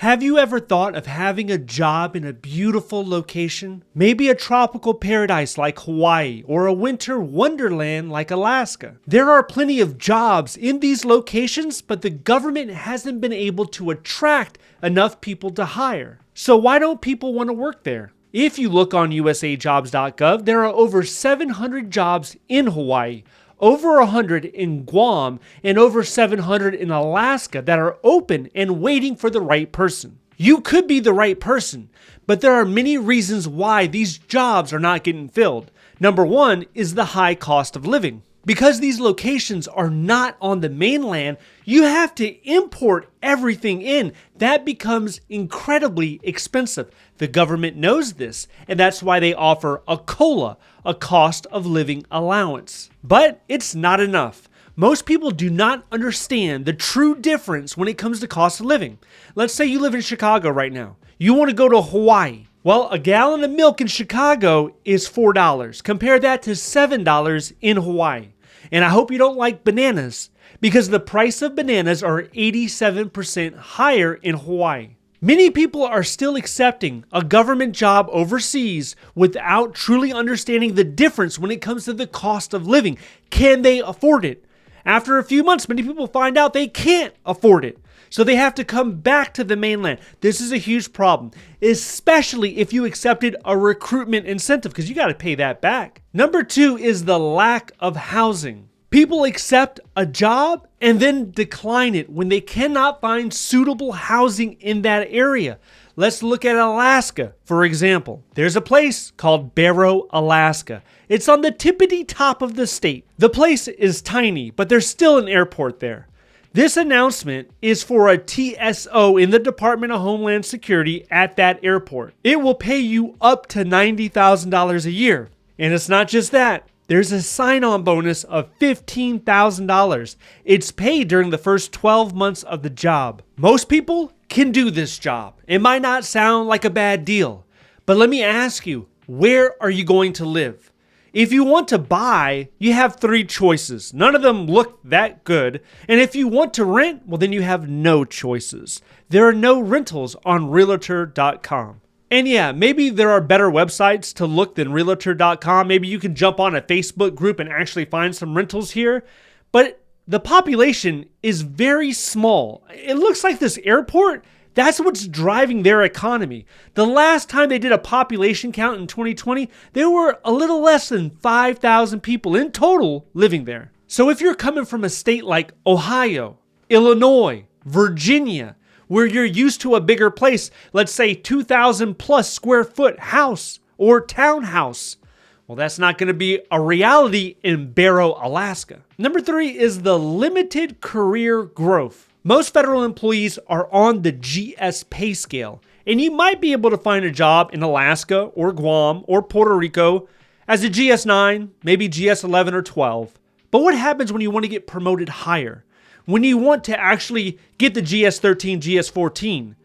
Have you ever thought of having a job in a beautiful location? Maybe a tropical paradise like Hawaii or a winter wonderland like Alaska. There are plenty of jobs in these locations, but the government hasn't been able to attract enough people to hire. So why don't people want to work there? If you look on usajobs.gov, there are over 700 jobs in Hawaii, over 100 in Guam, and over 700 in Alaska that are open and waiting for the right person. You could be the right person, but there are many reasons why these jobs are not getting filled. Number one is the high cost of living. Because these locations are not on the mainland, you have to import everything in. That becomes incredibly expensive. The government knows this, and that's why they offer a COLA, a cost of living allowance. But it's not enough. Most people do not understand the true difference when it comes to cost of living. Let's say you live in Chicago right now. You want to go to Hawaii. Well, a gallon of milk in Chicago is $4. Compare that to $7 in Hawaii. And I hope you don't like bananas, because the price of bananas are 87% higher in Hawaii. Many people are still accepting a government job overseas without truly understanding the difference when it comes to the cost of living. Can they afford it? After a few months, many people find out they can't afford it. So they have to come back to the mainland. This is a huge problem, especially if you accepted a recruitment incentive, because you got to pay that back. Number two is the lack of housing. People accept a job and then decline it when they cannot find suitable housing in that area. Let's look at Alaska, for example. There's a place called Barrow, Alaska. It's on the tippity top of the state. The place is tiny, but there's still an airport there. This announcement is for a TSO in the Department of Homeland Security at that airport. It will pay you up to $90,000 a year. And it's not just that. There's a sign-on bonus of $15,000. It's paid during the first 12 months of the job. Most people can do this job. It might not sound like a bad deal, but let me ask you, where are you going to live? If you want to buy, you have three choices. None of them look that good. And if you want to rent, well, then you have no choices. There are no rentals on realtor.com. And yeah, maybe there are better websites to look than realtor.com. Maybe you can jump on a Facebook group and actually find some rentals here. But the population is very small. It looks like this airport, that's what's driving their economy. The last time they did a population count in 2020, there were a little less than 5,000 people in total living there. So if you're coming from a state like Ohio, Illinois, Virginia, where you're used to a bigger place, let's say 2,000 plus square foot house or townhouse, well, that's not going to be a reality in Barrow, Alaska. Number three is the limited career growth. Most federal employees are on the GS pay scale, and you might be able to find a job in Alaska or Guam or Puerto Rico as a GS9, maybe GS11 or 12. But what happens when you want to get promoted higher? When you want to actually get the GS13, GS14?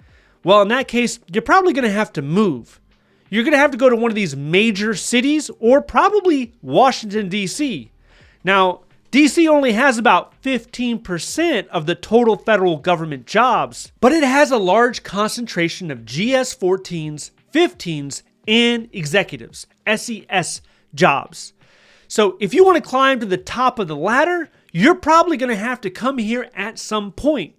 Well, in that case, you're probably going to have to move. You're going to have to go to one of these major cities or probably Washington, D.C. Now, D.C. only has about 15% of the total federal government jobs, but it has a large concentration of GS14s, 15s, and executives, SES jobs. So if you want to climb to the top of the ladder, you're probably going to have to come here at some point.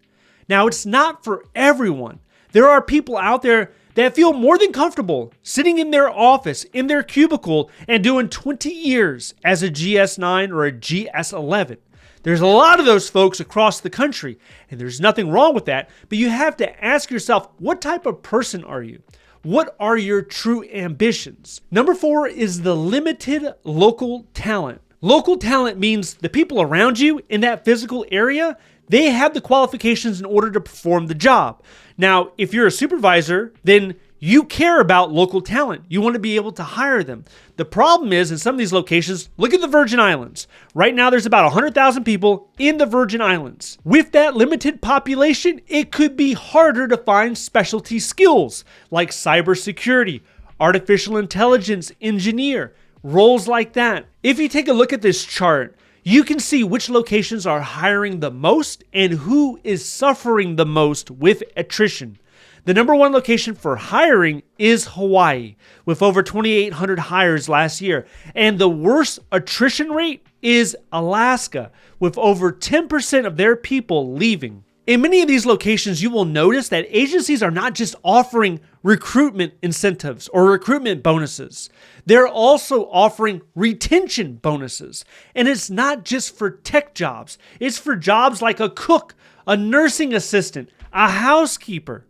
Now, it's not for everyone. There are people out there that feel more than comfortable sitting in their office, in their cubicle, and doing 20 years as a GS9 or a GS11. There's a lot of those folks across the country, and there's nothing wrong with that, but you have to ask yourself, what type of person are you? What are your true ambitions? Number four is the limited local talent. Local talent means the people around you in that physical area, they have the qualifications in order to perform the job. Now, if you're a supervisor, then you care about local talent. You want to be able to hire them. The problem is, in some of these locations, look at the Virgin Islands. Right now, there's about 100,000 people in the Virgin Islands. With that limited population, it could be harder to find specialty skills like cybersecurity, artificial intelligence engineer, roles like that. If you take a look at this chart, you can see which locations are hiring the most and who is suffering the most with attrition. The number one location for hiring is Hawaii, with over 2,800 hires last year. And the worst attrition rate is Alaska, with over 10% of their people leaving. In many of these locations, you will notice that agencies are not just offering recruitment incentives or recruitment bonuses. They're also offering retention bonuses. And it's not just for tech jobs. It's for jobs like a cook, a nursing assistant, a housekeeper.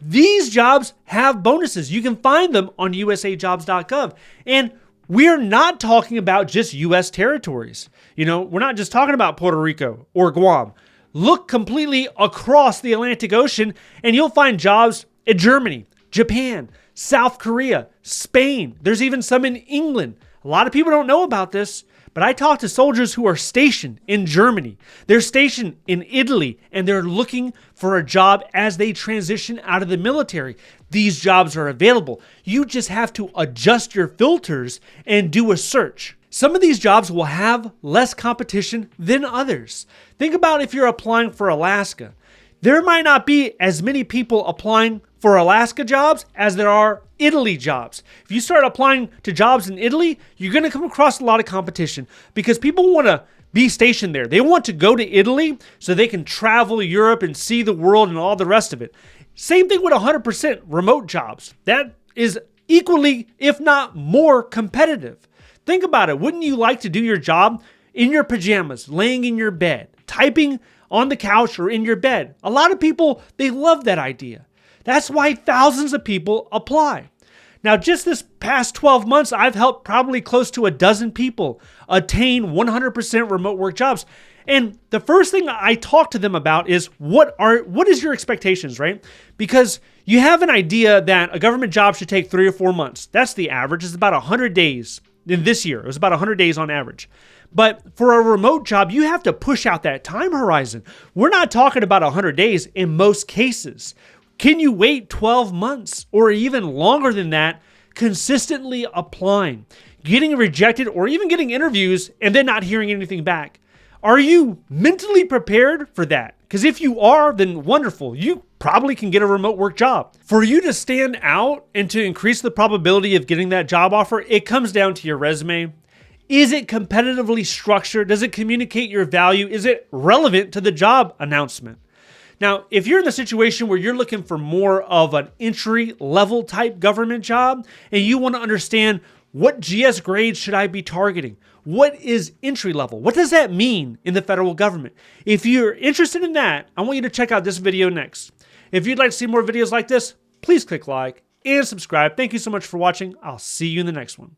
These jobs have bonuses. You can find them on usajobs.gov. And we're not talking about just U.S. territories. We're not just talking about Puerto Rico or Guam. Look completely across the Atlantic Ocean and you'll find jobs in Germany, Japan, South Korea, Spain. There's even some in England. A lot of people don't know about this, but I talked to soldiers who are stationed in Germany. They're stationed in Italy, and they're looking for a job as they transition out of the military. These jobs are available. You just have to adjust your filters and do a search. Some of these jobs will have less competition than others. Think about if you're applying for Alaska. There might not be as many people applying for Alaska jobs as there are Italy jobs. If you start applying to jobs in Italy, you're going to come across a lot of competition because people want to be stationed there. They want to go to Italy so they can travel Europe and see the world and all the rest of it. Same thing with 100% remote jobs. That is equally, if not more, competitive. Think about it. Wouldn't you like to do your job in your pajamas, laying in your bed, typing on the couch or in your bed? A lot of people, they love that idea. That's why thousands of people apply. Now, just this past 12 months, I've helped probably close to a dozen people attain 100% remote work jobs. And the first thing I talk to them about is what is your expectations, right? Because you have an idea that a government job should take 3 or 4 months. That's the average. It's about 100 days. In this year, it was about 100 days on average. But for a remote job, you have to push out that time horizon. We're not talking about 100 days in most cases. Can you wait 12 months or even longer than that, consistently applying, getting rejected, or even getting interviews and then not hearing anything back? Are you mentally prepared for that? Because if you are, then wonderful. You probably can get a remote work job. For you to stand out and to increase the probability of getting that job offer, it comes down to your resume. Is it competitively structured? Does it communicate your value? Is it relevant to the job announcement? Now, if you're in the situation where you're looking for more of an entry-level type government job and you want to understand what GS grades should I be targeting? What is entry level? What does that mean in the federal government? If you're interested in that, I want you to check out this video next. If you'd like to see more videos like this, please click like and subscribe. Thank you so much for watching. I'll see you in the next one.